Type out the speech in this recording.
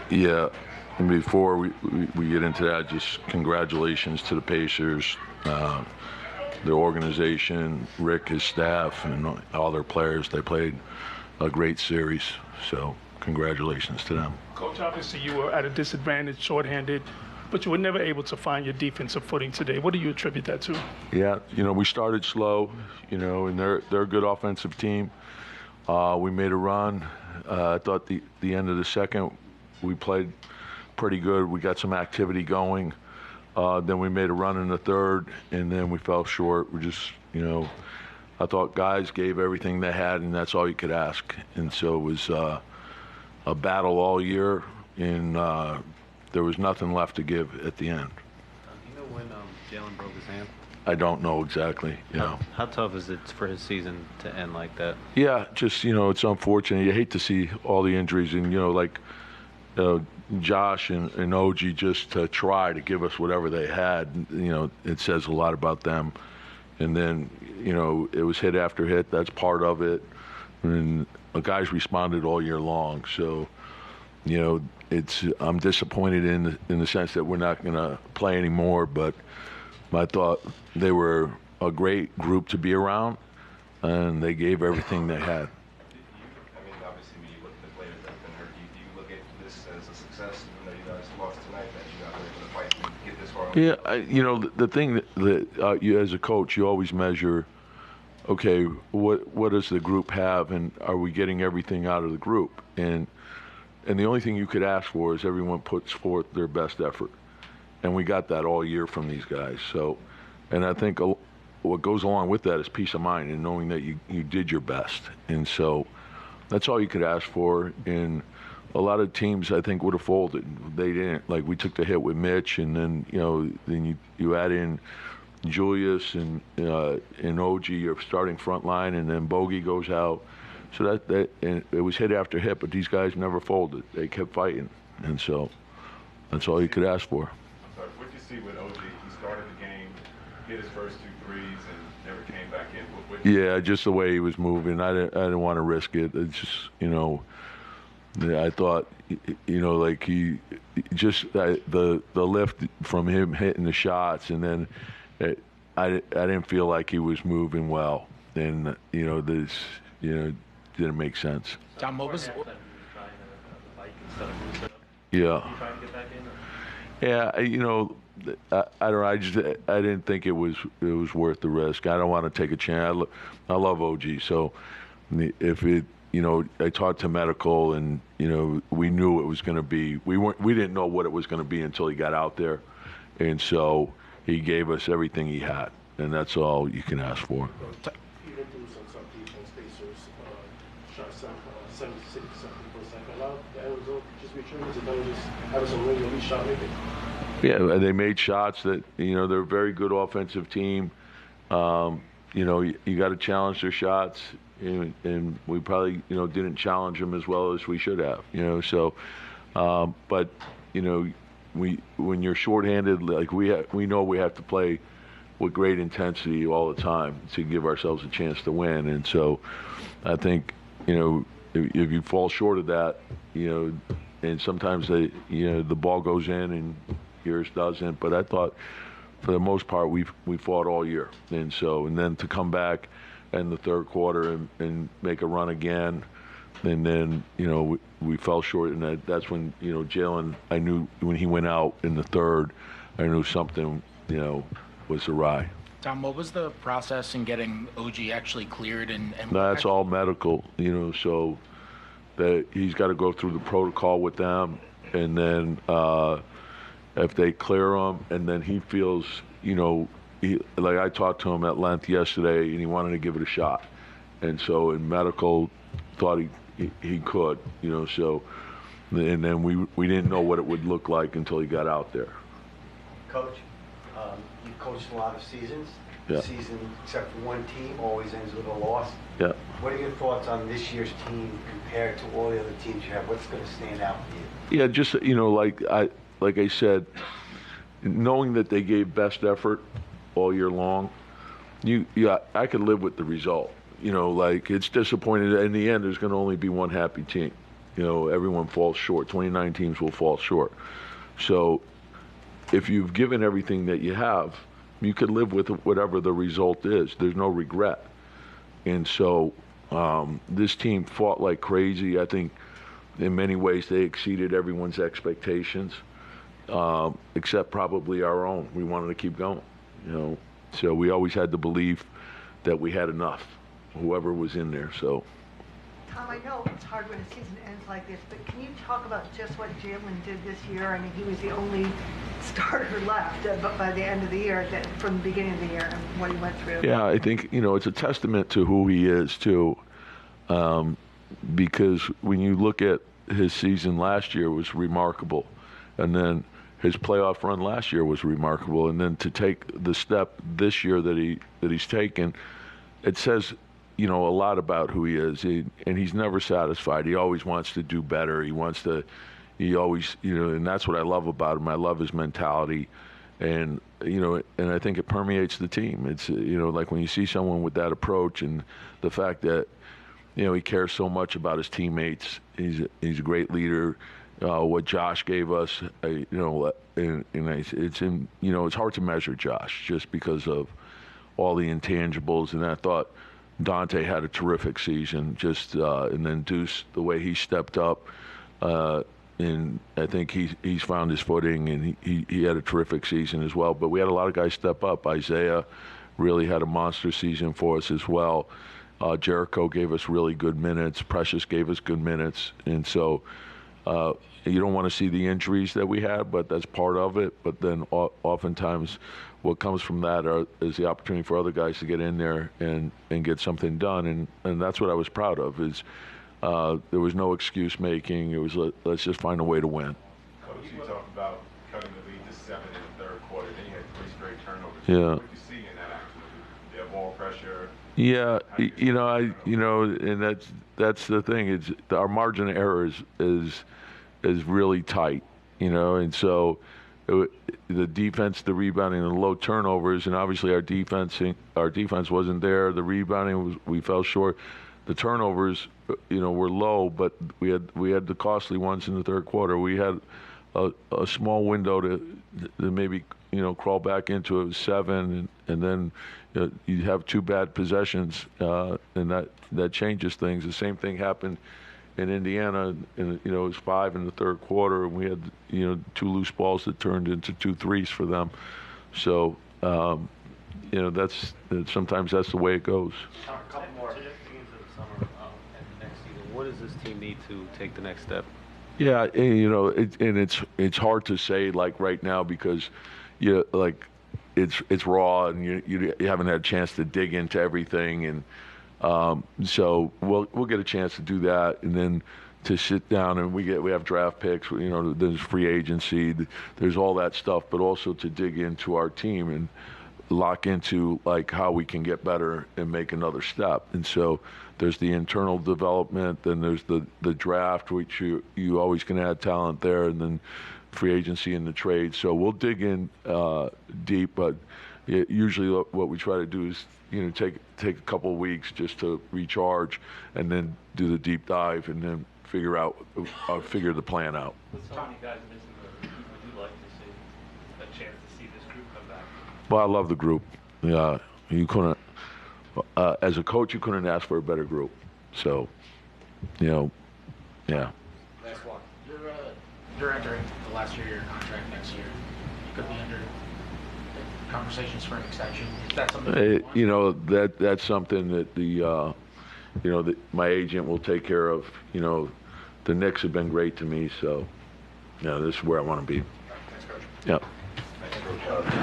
Yeah, and before we get into that, just congratulations to the Pacers, their organization, Rick, his staff, and all their players. They played a great series, so congratulations to them. Coach, obviously you were at a disadvantage, shorthanded, but you were never able to find your defensive footing today. What do you attribute that to? Yeah, we started slow, and they're a good offensive team. We made a run. I thought the end of the second, we played pretty good. We got some activity going. Then we made a run in the third, and then we fell short. We just, I thought guys gave everything they had, and that's all you could ask. And so it was a battle all year, and there was nothing left to give at the end. Do you know when Jalen broke his hand? I don't know exactly. How tough is it for his season to end like that? Yeah, just, it's unfortunate. You hate to see all the injuries, and, like Josh and OG just to try to give us whatever they had, it says a lot about them. And then, it was hit after hit. That's part of it. And the guys responded all year long. So, I'm disappointed in the sense that we're not going to play anymore, but I thought they were a great group to be around, and they gave everything they had. Obviously, when you look at the players that have been hurt, do you look at this as a success, even though you guys lost tonight, that you got ready for the fight to get this far? Yeah, the thing that you, as a coach, you always measure, okay, what does the group have, and are we getting everything out of the group? And the only thing you could ask for is everyone puts forth their best effort. And we got that all year from these guys. So, and I think what goes along with that is peace of mind and knowing that you did your best. And so that's all you could ask for. And a lot of teams, I think, would have folded. They didn't. Like, we took the hit with Mitch, and then, then you add in Julius and OG, your starting front line, and then Bogey goes out. So that and it was hit after hit, but these guys never folded. They kept fighting. And so that's all you could ask for. What did you see with OG? He started the game, hit his first 2 threes, and never came back in. Yeah, just the way he was moving. I didn't want to risk it. It's just, I thought, like he just the lift from him hitting the shots, and then I didn't feel like he was moving well. And this didn't make sense. Tom, what was? Yeah. Yeah, I don't know. I didn't think it was worth the risk. I don't want to take a chance. I love OG, so if it, I talked to medical, and we knew it was going to be. We didn't know what it was going to be until he got out there, and so he gave us everything he had, and that's all you can ask for. You went through some defense, Pacers, shot 76% first second. A lot of that result just returns and just having some really elite shot making. Yeah, and they made shots that, they're a very good offensive team. You got to challenge their shots, and we probably, didn't challenge them as well as we should have, So, but, when you're shorthanded, like we know we have to play with great intensity all the time to give ourselves a chance to win. And so I think, if you fall short of that, and sometimes the ball goes in and yours doesn't. But I thought, for the most part, we fought all year, and then to come back in the third quarter and make a run again, and then we fell short, and that's when Jalen. I knew when he went out in the third, I knew something was awry. Tom, what was the process in getting OG actually cleared? And that's all medical, so that he's got to go through the protocol with them, and then if they clear him, and then he feels, like I talked to him at length yesterday, and he wanted to give it a shot, and so in medical thought he could, so, and then we didn't know what it would look like until he got out there. Coach, you coached a lot of seasons. Yeah. Season, except for one team, always ends with a loss. Yeah. What are your thoughts on this year's team compared to all the other teams you have? What's going to stand out for you? Yeah, just like I said, knowing that they gave best effort all year long, I could live with the result. It's disappointing. In the end, there's going to only be one happy team, everyone falls short. 29 teams will fall short. So if you've given everything that you have, you could live with whatever the result is. There's no regret. And so this team fought like crazy. I think in many ways they exceeded everyone's expectations, except probably our own. We wanted to keep going, So we always had the belief that we had enough, whoever was in there. So. Tom, I know it's hard when a season ends like this, but can you talk about just what Jalen did this year? I mean, he was the only starter left but by the end of the year, from the beginning of the year, and what he went through. Yeah, I think, it's a testament to who he is, too, because when you look at his season last year, it was remarkable. And then his playoff run last year was remarkable. And then to take the step this year that he's taken, it says – a lot about who he is, and he's never satisfied. He always wants to do better. He always, and that's what I love about him. I love his mentality, and and I think it permeates the team. It's like when you see someone with that approach and the fact that he cares so much about his teammates. He's a great leader. What Josh gave us, it's hard to measure Josh just because of all the intangibles, and I thought Dante had a terrific season, and then Deuce, the way he stepped up, and I think he's found his footing, and he had a terrific season as well. But we had a lot of guys step up. Isaiah really had a monster season for us as well. Jericho gave us really good minutes. Precious gave us good minutes, and so you don't want to see the injuries that we had, but that's part of it. But then oftentimes what comes from that is the opportunity for other guys to get in there and get something done. And that's what I was proud of, is there was no excuse making. It was let's just find a way to win. Coach, you talked about cutting the lead to 7 in the third quarter. Then you had 3 straight turnovers. Yeah. What did you see in that action? You have ball pressure. Yeah, and that's the thing. It's our margin of error is really tight, and so the defense, the rebounding, and the low turnovers, and obviously our defense wasn't there. The rebounding we fell short. The turnovers, were low, but we had the costly ones in the third quarter. We had a small window to maybe crawl back into it, 7, and then you have 2 bad possessions, and that changes things. The same thing happened in Indiana, and it was 5 in the third quarter, and we had 2 loose balls that turned into 2 threes for them. So that's sometimes that's the way it goes. A couple more into the summer and next season. What does this team need to take the next step? Yeah, and it's hard to say like right now because it's raw and you haven't had a chance to dig into everything, and so we'll get a chance to do that, and then to sit down and we have draft picks, there's free agency, there's all that stuff, but also to dig into our team and lock into like how we can get better and make another step. And so there's the internal development, then there's the draft, which you always can add talent there, and then free agency and the trade. So we'll dig in deep, but usually what we try to do is take a couple of weeks just to recharge, and then do the deep dive, and then figure the plan out. With so many guys missing, would you like to see a chance to see this group come back? Well, I love the group. Yeah, you couldn't, as a coach, you couldn't ask for a better group. So, yeah. Last one. You're entering the last year of your contract next year. You could be under conversations for an extension. Is that something you want? That's something that my agent will take care of. The Knicks have been great to me, so this is where I want to be. Thanks, Coach. Yeah. Thanks, Coach.